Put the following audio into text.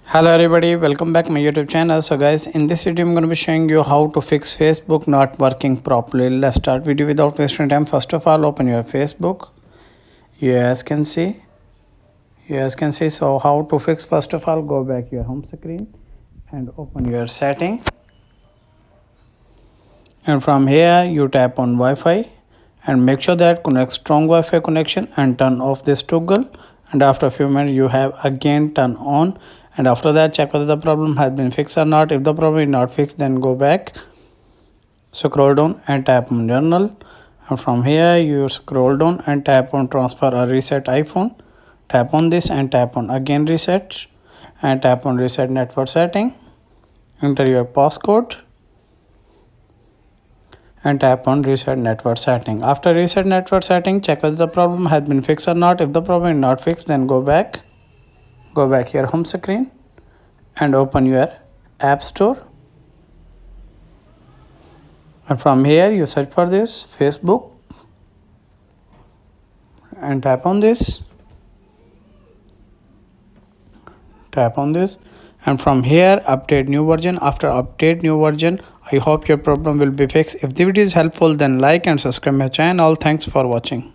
Hello everybody, welcome back to my YouTube channel. So guys, in this video I'm going to be showing you how to fix Facebook not working properly. Let's start video without wasting time. First of all, open your Facebook. You guys can see. So how to fix? First of all, go back your home screen and open your setting. And from here you tap on Wi-Fi and make sure that connect strong Wi-Fi connection and turn off this toggle. And after a few minutes you have again turn on, and after that check whether the problem has been fixed or not. If the problem is not fixed, then go back, scroll down and tap on journal, and from here you scroll down and tap on transfer or reset iPhone. Tap on this and tap on again reset and tap on reset network setting. Enter your passcode and tap on reset network setting. After reset network setting, check whether the problem has been fixed or not. If the problem is not fixed, then go back your home screen and open your app store, and from here you search for this Facebook and tap on this, and from here update new version. After update new version, I hope your problem will be fixed. If the video is helpful, then like and subscribe my channel. Thanks for watching.